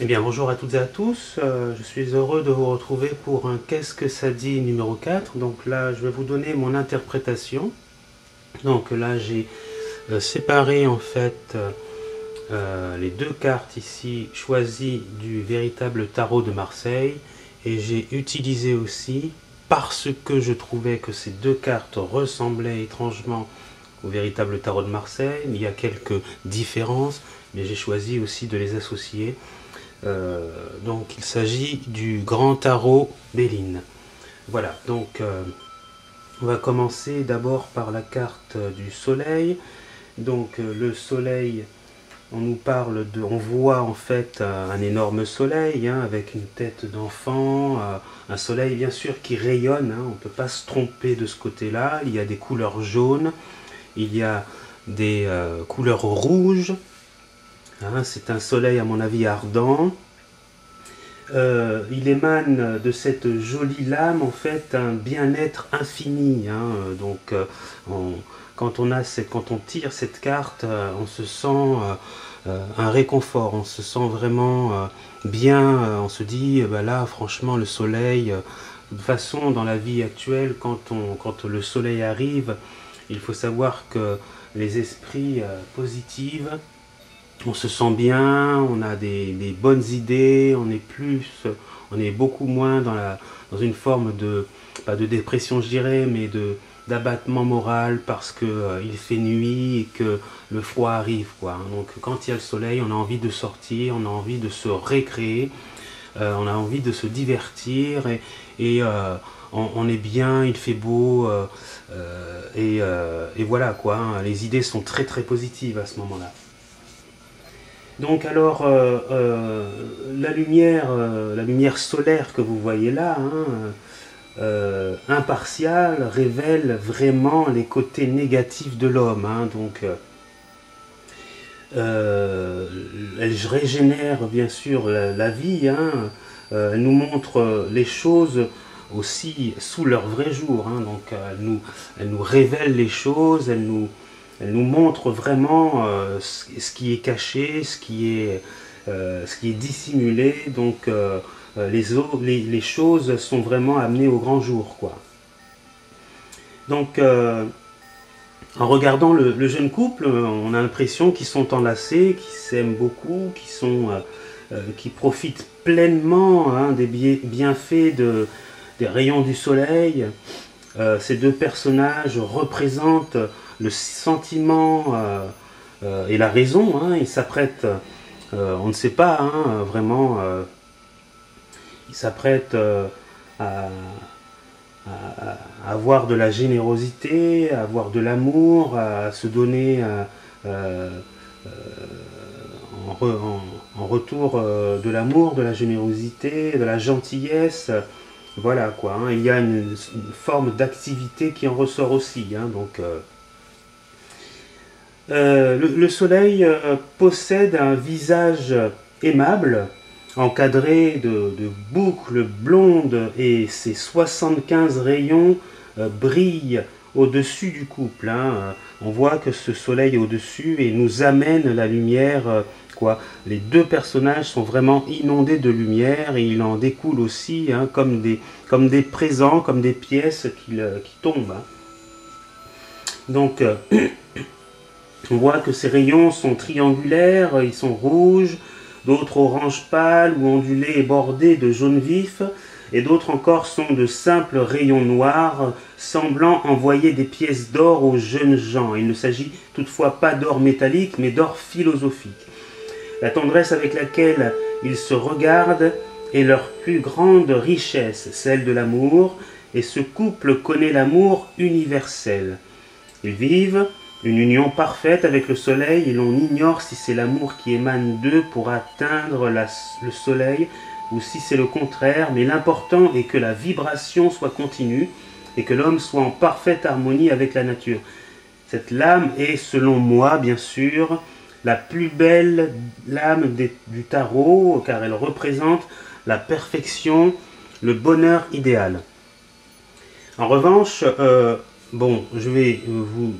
Eh bien bonjour à toutes et à tous, je suis heureux de vous retrouver pour un Qu'est-ce que ça dit numéro 4. Donc là je vais vous donner mon interprétation. Donc là j'ai séparé en fait les deux cartes ici choisies du véritable tarot de Marseille, et j'ai utilisé aussi, parce que je trouvais que ces deux cartes ressemblaient étrangement au véritable tarot de Marseille, il y a quelques différences, mais j'ai choisi aussi de les associer. Donc il s'agit du grand tarot Béline. Voilà, donc on va commencer d'abord par la carte du soleil. Donc le soleil, on nous parle de, on voit en fait un énorme soleil avec une tête d'enfant, un soleil bien sûr qui rayonne, on ne peut pas se tromper de ce côté-là. Il y a des couleurs jaunes, il y a des couleurs rouges, c'est un soleil à mon avis ardent. Il émane de cette jolie lame en fait un bien-être infini. Quand on tire cette carte, on se sent un réconfort, on se sent vraiment bien. On se dit, bah là, franchement, le soleil. De toute façon, dans la vie actuelle, quand le soleil arrive, il faut savoir que les esprits positifs, on se sent bien, on a des bonnes idées, on est beaucoup moins dans une forme de, pas de dépression je dirais, mais d'abattement moral parce que il fait nuit et que le froid arrive, quoi. Donc quand il y a le soleil, on a envie de sortir, on a envie de se récréer, on a envie de se divertir, et on est bien, il fait beau, et voilà quoi. Les idées sont très très positives à ce moment-là. Donc alors, la lumière solaire que vous voyez là, impartiale, révèle vraiment les côtés négatifs de l'homme. Elle régénère bien sûr la vie, elle nous montre les choses aussi sous leur vrai jour. Elle nous révèle les choses, elle nous montre vraiment ce qui est caché, ce qui est dissimulé. Donc les choses sont vraiment amenées au grand jour, quoi. Donc en regardant le jeune couple, on a l'impression qu'ils sont enlacés, qu'ils s'aiment beaucoup, qui profitent pleinement des bienfaits des rayons du soleil. Ces deux personnages représentent le sentiment et la raison. Ils s'apprêtent, on ne sait pas vraiment, ils s'apprêtent à, à avoir de la générosité, à avoir de l'amour, à se donner en retour de l'amour, de la générosité, de la gentillesse. Voilà quoi, il y a une forme d'activité qui en ressort aussi. Le soleil possède un visage aimable, encadré de boucles blondes, et ses 75 rayons brillent au-dessus du couple. On voit que ce soleil est au-dessus et nous amène la lumière. Les deux personnages sont vraiment inondés de lumière, et il en découle aussi comme des présents, comme des pièces qui tombent. Donc on voit que ces rayons sont triangulaires, ils sont rouges, d'autres orange pâle ou ondulés et bordés de jaune vif, et d'autres encore sont de simples rayons noirs, semblant envoyer des pièces d'or aux jeunes gens. Il ne s'agit toutefois pas d'or métallique, mais d'or philosophique. La tendresse avec laquelle ils se regardent est leur plus grande richesse, celle de l'amour, et ce couple connaît l'amour universel. Ils vivent une union parfaite avec le soleil, et l'on ignore si c'est l'amour qui émane d'eux pour atteindre le soleil ou si c'est le contraire, mais l'important est que la vibration soit continue et que l'homme soit en parfaite harmonie avec la nature. Cette lame est, selon moi, bien sûr, la plus belle lame du tarot, car elle représente la perfection, le bonheur idéal. En revanche, je vais vous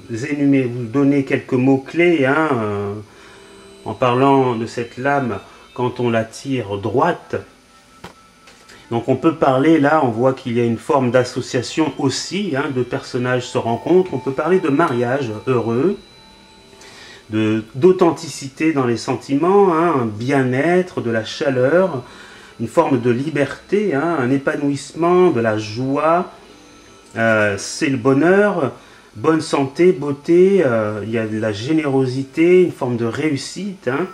donner quelques mots-clés en parlant de cette lame quand on la tire droite. Donc on peut parler, là on voit qu'il y a une forme d'association aussi, hein, deux personnages se rencontrent, on peut parler de mariage heureux, d'authenticité dans les sentiments, hein, un bien-être, de la chaleur, une forme de liberté, hein, un épanouissement, de la joie, c'est le bonheur, bonne santé, beauté, il y a de la générosité, une forme de réussite, hein,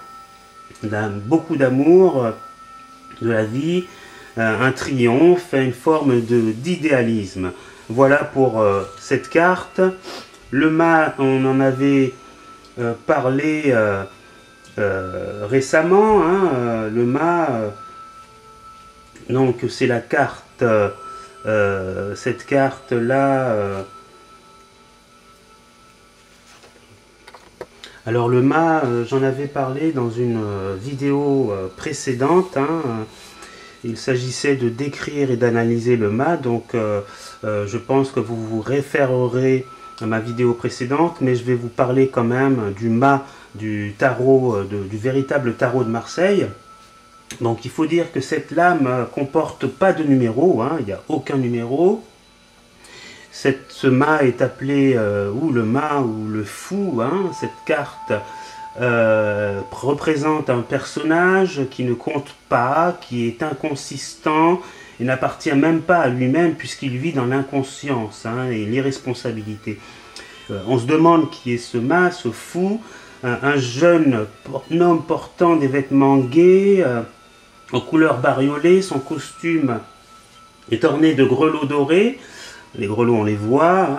beaucoup d'amour de la vie, un triomphe, une forme d'idéalisme. Voilà pour cette carte. Le mât, on en avait parlé récemment, hein, le mât, donc c'est la carte, cette carte là. Alors le mât, j'en avais parlé dans une vidéo précédente, hein, il s'agissait de décrire et d'analyser le mât, donc je pense que vous vous référerez à ma vidéo précédente, mais je vais vous parler quand même du mât du tarot, du véritable tarot de Marseille. Donc il faut dire que cette lame comporte pas de numéro, hein, il n'y a aucun numéro. Ce mât est appelé ou le mât ou le fou, hein. Cette carte représente un personnage qui ne compte pas, qui est inconsistant et n'appartient même pas à lui-même puisqu'il vit dans l'inconscience, hein, et l'irresponsabilité. On se demande qui est ce mât, ce fou, un jeune homme portant des vêtements gais, en couleur bariolée, son costume est orné de grelots dorés, les grelots on les voit,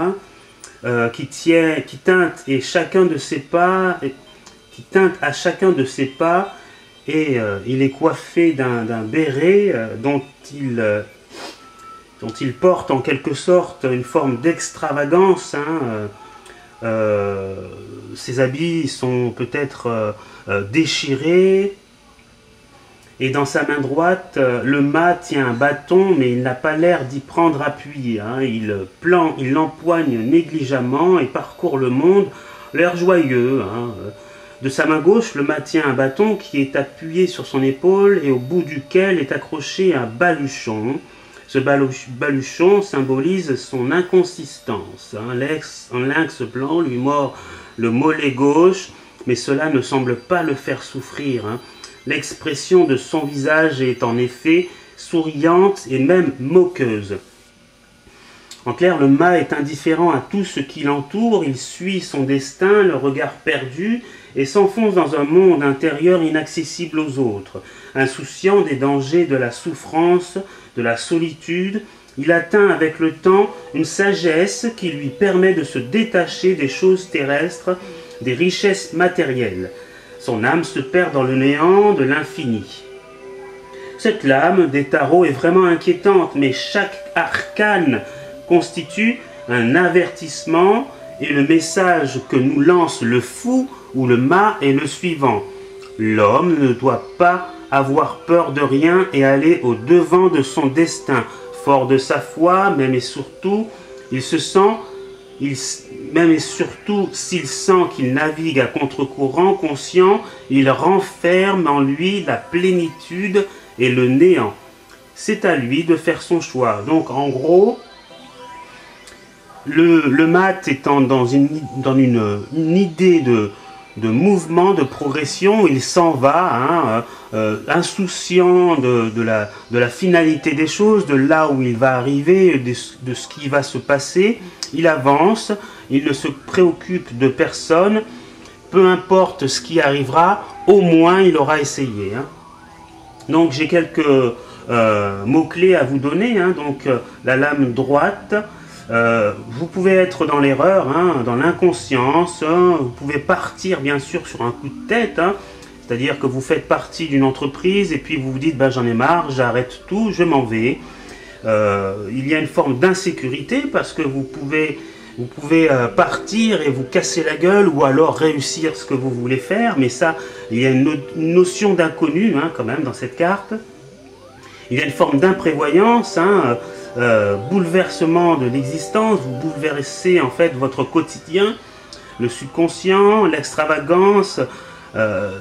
hein, qui teinte et chacun de ses pas, qui teinte à chacun de ses pas, et il est coiffé d'un béret dont il porte en quelque sorte une forme d'extravagance, hein, ses habits sont peut-être déchirés, et dans sa main droite, le mât tient un bâton, mais il n'a pas l'air d'y prendre appui, hein. Il l'empoigne négligemment et parcourt le monde, l'air joyeux, hein. De sa main gauche, le mât tient un bâton qui est appuyé sur son épaule et au bout duquel est accroché un baluchon. Ce baluchon symbolise son inconsistance. Un lynx blanc lui mord le mollet gauche, mais cela ne semble pas le faire souffrir, hein. L'expression de son visage est en effet souriante et même moqueuse. En clair, le mât est indifférent à tout ce qui l'entoure, il suit son destin, le regard perdu, et s'enfonce dans un monde intérieur inaccessible aux autres. Insouciant des dangers de la souffrance, de la solitude, il atteint avec le temps une sagesse qui lui permet de se détacher des choses terrestres, des richesses matérielles. Son âme se perd dans le néant de l'infini. Cette lame des tarots est vraiment inquiétante, mais chaque arcane constitue un avertissement et le message que nous lance le fou ou le mât est le suivant. L'homme ne doit pas avoir peur de rien et aller au devant de son destin. Fort de sa foi, même et surtout, même et surtout s'il sent qu'il navigue à contre-courant conscient, il renferme en lui la plénitude et le néant. C'est à lui de faire son choix. Donc en gros, le mat étant dans une idée de mouvement, de progression, il s'en va, hein, insouciant de la finalité des choses, de là où il va arriver, de ce qui va se passer. Il avance, il ne se préoccupe de personne, peu importe ce qui arrivera, au moins il aura essayé, hein. Donc j'ai quelques mots-clés à vous donner, hein. Donc la lame droite, vous pouvez être dans l'erreur, hein, dans l'inconscience, hein. Vous pouvez partir bien sûr sur un coup de tête, hein. C'est-à-dire que vous faites partie d'une entreprise et puis vous vous dites ben, j'en ai marre, j'arrête tout, je m'en vais. Il y a une forme d'insécurité parce que vous pouvez partir et vous casser la gueule ou alors réussir ce que vous voulez faire, mais ça, il y a une notion d'inconnu, hein, quand même dans cette carte. Il y a une forme d'imprévoyance, hein, bouleversement de l'existence, vous bouleversez en fait votre quotidien, le subconscient, l'extravagance,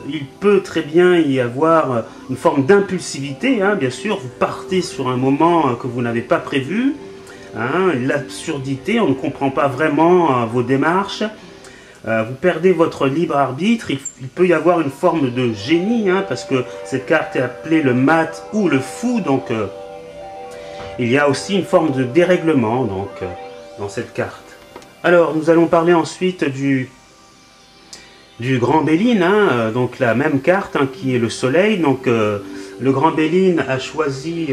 il peut très bien y avoir une forme d'impulsivité, hein, bien sûr, vous partez sur un moment que vous n'avez pas prévu, hein, l'absurdité, on ne comprend pas vraiment vos démarches, vous perdez votre libre arbitre, il peut y avoir une forme de génie, hein, parce que cette carte est appelée le mat ou le fou, donc il y a aussi une forme de dérèglement donc, dans cette carte. Alors nous allons parler ensuite du Grand Béline, hein, donc la même carte, hein, qui est le soleil. Donc le Grand Béline a choisi,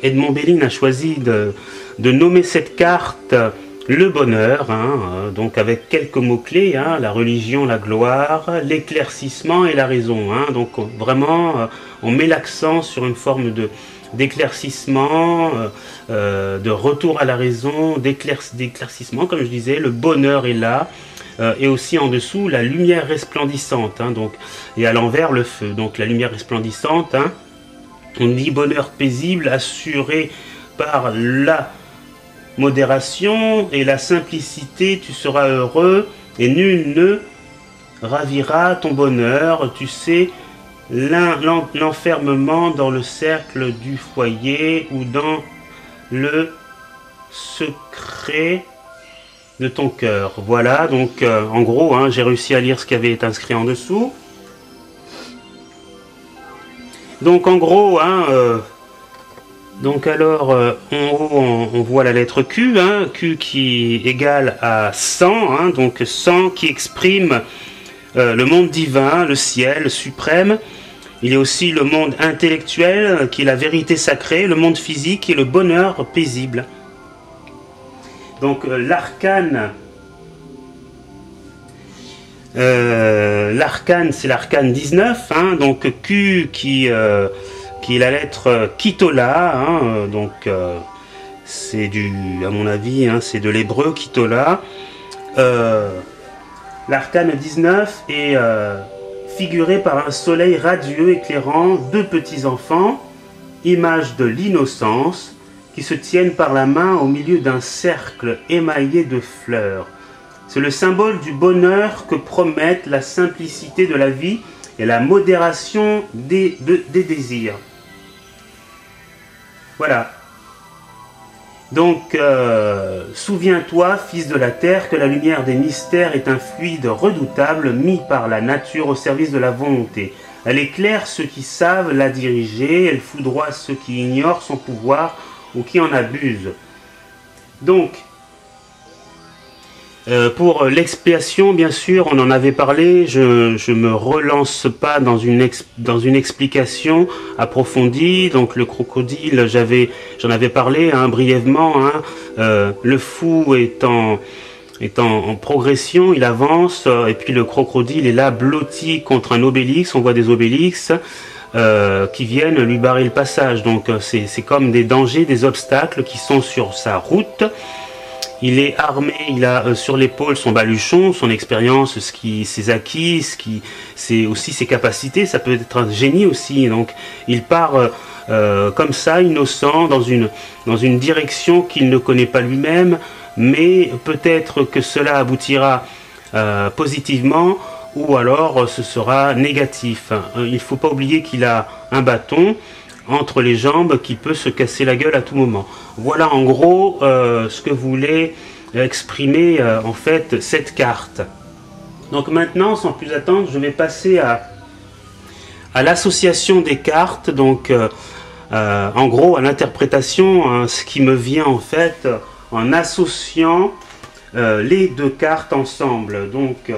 Edmond Béline a choisi de nommer cette carte le bonheur, hein, donc avec quelques mots-clés, hein, la religion, la gloire, l'éclaircissement et la raison. Hein, donc vraiment, on met l'accent sur une forme d'éclaircissement, de retour à la raison, d'éclaircissement, comme je disais, le bonheur est là. Et aussi en dessous la lumière resplendissante, hein, donc, et à l'envers le feu. Donc la lumière resplendissante, hein, on dit bonheur paisible assuré par la modération et la simplicité, tu seras heureux et nul ne ravira ton bonheur, tu sais, l'enfermement dans le cercle du foyer ou dans le secret de ton cœur. Voilà, donc en gros, hein, j'ai réussi à lire ce qui avait été inscrit en dessous. Donc en gros, hein, donc alors en haut on voit la lettre Q, hein, Q qui est égale à 100, hein, donc 100 qui exprime le monde divin, le ciel suprême. Il y a aussi le monde intellectuel qui est la vérité sacrée, le monde physique et le bonheur paisible. Donc l'arcane, c'est l'arcane 19, hein, donc Q qui est la lettre Kitola, hein, donc c'est à mon avis, hein, c'est de l'hébreu Kitola. L'arcane 19 est figuré par un soleil radieux éclairant deux petits enfants, image de l'innocence, qui se tiennent par la main au milieu d'un cercle émaillé de fleurs. C'est le symbole du bonheur que promettent la simplicité de la vie et la modération des désirs. Voilà. Donc, souviens-toi, fils de la terre, que la lumière des mystères est un fluide redoutable mis par la nature au service de la volonté. Elle éclaire ceux qui savent la diriger, elle foudroie ceux qui ignorent son pouvoir ou qui en abusent. Donc, pour l'expiation, bien sûr, on en avait parlé, je ne me relance pas dans une explication approfondie. Donc le crocodile, j'en avais parlé, hein, brièvement, hein, le fou est en progression, il avance, et puis le crocodile est là blotti contre un obélix, on voit des obélix qui viennent lui barrer le passage. Donc c'est comme des dangers, des obstacles qui sont sur sa route. Il est armé, il a sur l'épaule son baluchon, son expérience, ses acquis, c'est aussi ses capacités, ça peut être un génie aussi. Donc il part comme ça, innocent, dans une direction qu'il ne connaît pas lui-même, mais peut-être que cela aboutira positivement, ou alors ce sera négatif. Il ne faut pas oublier qu'il a un bâton entre les jambes qui peut se casser la gueule à tout moment. Voilà en gros ce que voulait exprimer en fait cette carte. Donc maintenant, sans plus attendre, je vais passer à l'association des cartes, donc en gros à l'interprétation, hein, ce qui me vient en fait en associant les deux cartes ensemble. Donc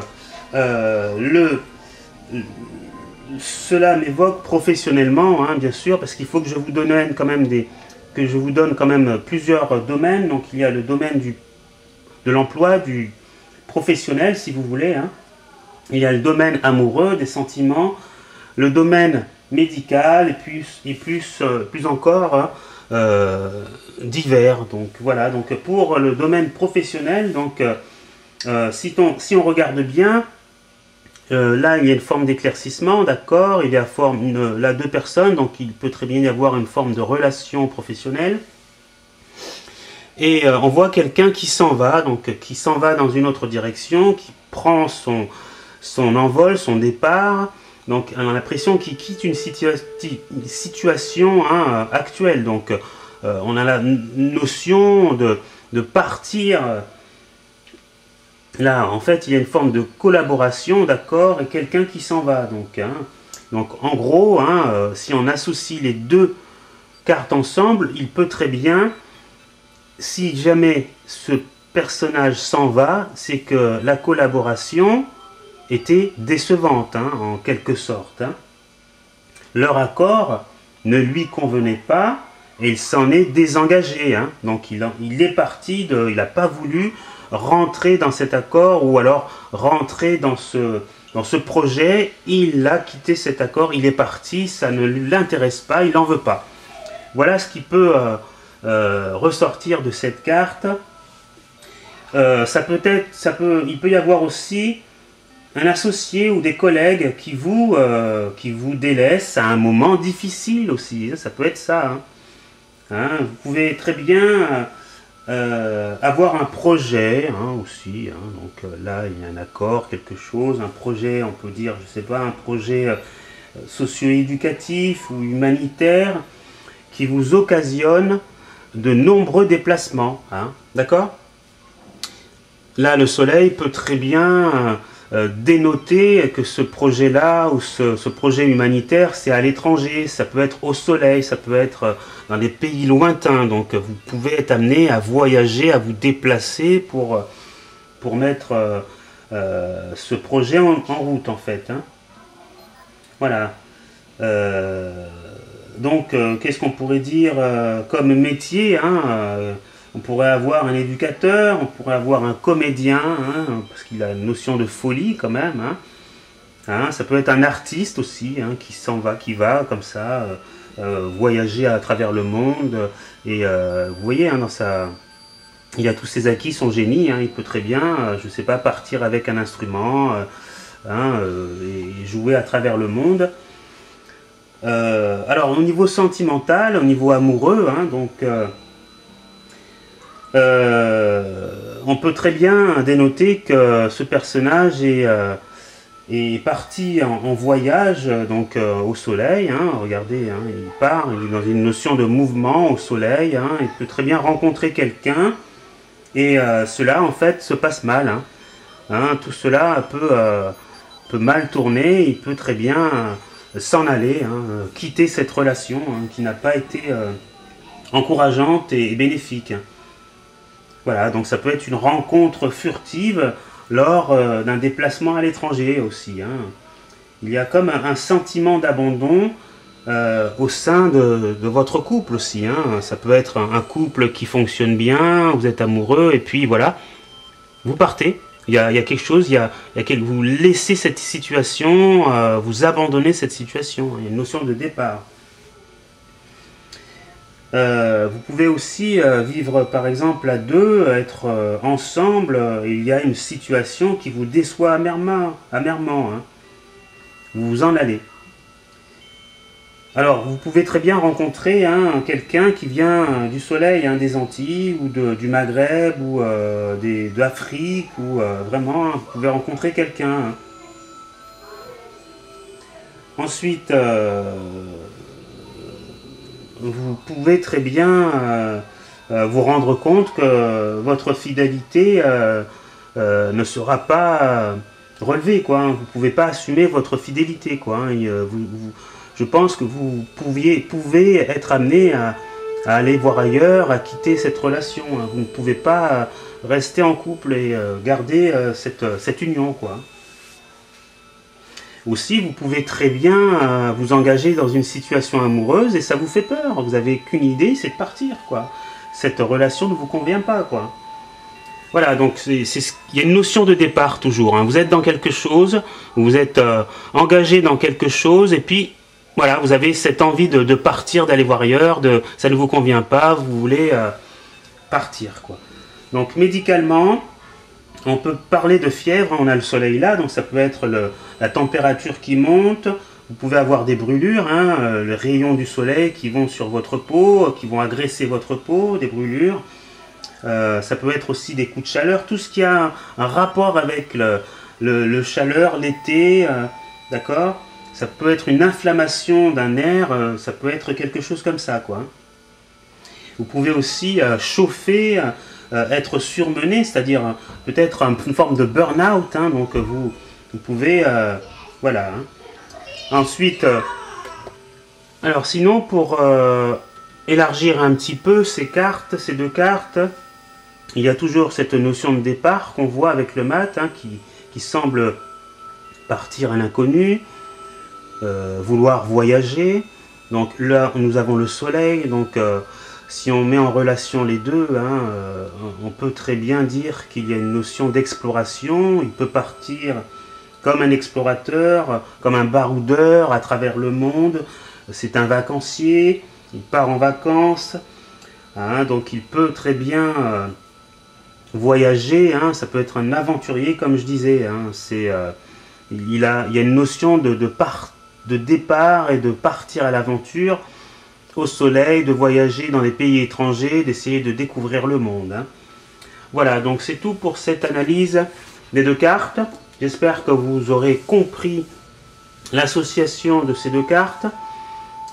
cela m'évoque professionnellement, hein, bien sûr, parce qu'il faut que je vous donne quand même plusieurs domaines. Donc il y a le domaine de l'emploi, du professionnel, si vous voulez, hein. Il y a le domaine amoureux, des sentiments, le domaine médical, et plus encore divers. Donc voilà, donc pour le domaine professionnel, donc si on regarde bien, là il y a une forme d'éclaircissement, d'accord, il y a là deux personnes, donc il peut très bien y avoir une forme de relation professionnelle. Et on voit quelqu'un qui s'en va, donc qui s'en va dans une autre direction, qui prend son envol, son départ. Donc on a l'impression qu'il quitte une situation hein, actuelle. Donc on a la notion de partir. Là, en fait, il y a une forme de collaboration, d'accord, et quelqu'un qui s'en va. Donc, hein. Donc en gros, hein, si on associe les deux cartes ensemble, il peut très bien, si jamais ce personnage s'en va, c'est que la collaboration était décevante, hein, en quelque sorte. Hein. Leur accord ne lui convenait pas et il s'en est désengagé. Hein. Donc il est parti, il n'a pas voulu rentrer dans cet accord ou alors rentrer dans ce projet. Il a quitté cet accord, il est parti, ça ne l'intéresse pas, il n'en veut pas. Voilà ce qui peut ressortir de cette carte. Il peut y avoir aussi un associé ou des collègues qui vous délaissent à un moment difficile aussi. Ça peut être ça. Hein. Hein, vous pouvez très bien avoir un projet hein, aussi. Hein. Donc là, il y a un accord, quelque chose, un projet, on peut dire, je sais pas, un projet socio-éducatif ou humanitaire qui vous occasionne de nombreux déplacements. Hein. D'accord ? Là, le soleil peut très bien dénoter que ce projet-là ou ce projet humanitaire, c'est à l'étranger, ça peut être au soleil, ça peut être dans des pays lointains. Donc vous pouvez être amené à voyager, à vous déplacer pour mettre ce projet en route en fait. Hein. Voilà. Donc qu'est-ce qu'on pourrait dire comme métier hein, on pourrait avoir un éducateur, on pourrait avoir un comédien, hein, parce qu'il a une notion de folie quand même. Hein. Hein, ça peut être un artiste aussi, hein, qui s'en va, qui va comme ça, voyager à travers le monde. Et vous voyez, hein, il a tous ses acquis, son génie. Hein, il peut très bien, je ne sais pas, partir avec un instrument hein, et jouer à travers le monde. Alors au niveau sentimental, au niveau amoureux, hein, donc... on peut très bien dénoter que ce personnage est parti en voyage donc au soleil. Hein, regardez, hein, il part, il est dans une notion de mouvement au soleil. Hein, il peut très bien rencontrer quelqu'un et cela en fait se passe mal. Hein, hein, tout cela peut mal tourner. Il peut très bien s'en aller, hein, quitter cette relation hein, qui n'a pas été encourageante et bénéfique. Voilà, donc ça peut être une rencontre furtive lors d'un déplacement à l'étranger aussi. Hein. Il y a comme un sentiment d'abandon au sein de votre couple aussi. Hein. Ça peut être un couple qui fonctionne bien, vous êtes amoureux, et puis voilà, vous partez. Il y a quelque chose, vous laissez cette situation, vous abandonnez cette situation. Il y a une notion de départ. Vous pouvez aussi vivre par exemple à deux, être ensemble, il y a une situation qui vous déçoit amèrement, hein. Vous vous en allez. Alors vous pouvez très bien rencontrer hein, quelqu'un qui vient du soleil, hein, des Antilles ou du Maghreb ou d'Afrique ou vraiment vous pouvez rencontrer quelqu'un. Hein. Ensuite vous pouvez très bien vous rendre compte que votre fidélité ne sera pas relevée, quoi. Hein. Vous ne pouvez pas assumer votre fidélité, quoi. Hein. Je pense que vous pouvez être amené à aller voir ailleurs, à quitter cette relation. Hein. Vous ne pouvez pas rester en couple et garder cette union, quoi. Aussi, vous pouvez très bien vous engager dans une situation amoureuse et ça vous fait peur. Vous n'avez qu'une idée, c'est de partir, quoi. Cette relation ne vous convient pas, quoi. Voilà, donc il y a une notion de départ toujours. Hein. Vous êtes dans quelque chose, vous êtes engagé dans quelque chose et puis voilà, vous avez cette envie de partir, d'aller voir ailleurs, ça ne vous convient pas, vous voulez partir, quoi. Donc médicalement, on peut parler de fièvre, on a le soleil là, donc ça peut être la température qui monte, vous pouvez avoir des brûlures, hein, les rayons du soleil qui vont sur votre peau, qui vont agresser votre peau, des brûlures. Ça peut être aussi des coups de chaleur, tout ce qui a un rapport avec le chaleur, l'été, d'accord? Ça peut être une inflammation d'un nerf, ça peut être quelque chose comme ça, quoi. Vous pouvez aussi chauffer, être surmené, c'est-à-dire peut-être une forme de burn-out, hein, donc vous pouvez, voilà. Hein. Ensuite, alors sinon pour élargir un petit peu ces cartes, ces deux cartes, il y a toujours cette notion de départ qu'on voit avec le mat, hein, qui semble partir à l'inconnu, vouloir voyager. Donc là, nous avons le soleil, donc si on met en relation les deux, hein, on peut très bien dire qu'il y a une notion d'exploration. Il peut partir comme un explorateur, comme un baroudeur à travers le monde. C'est un vacancier, il part en vacances, hein, donc il peut très bien voyager, hein, ça peut être un aventurier comme je disais. Hein, il y a une notion de départ et de partir à l'aventure, au soleil, de voyager dans les pays étrangers, d'essayer de découvrir le monde. Hein. Voilà, donc c'est tout pour cette analyse des deux cartes. J'espère que vous aurez compris l'association de ces deux cartes.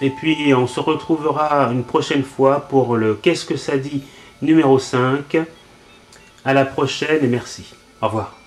Et puis on se retrouvera une prochaine fois pour le Qu'est-ce que ça dit numéro 5. À la prochaine et merci. Au revoir.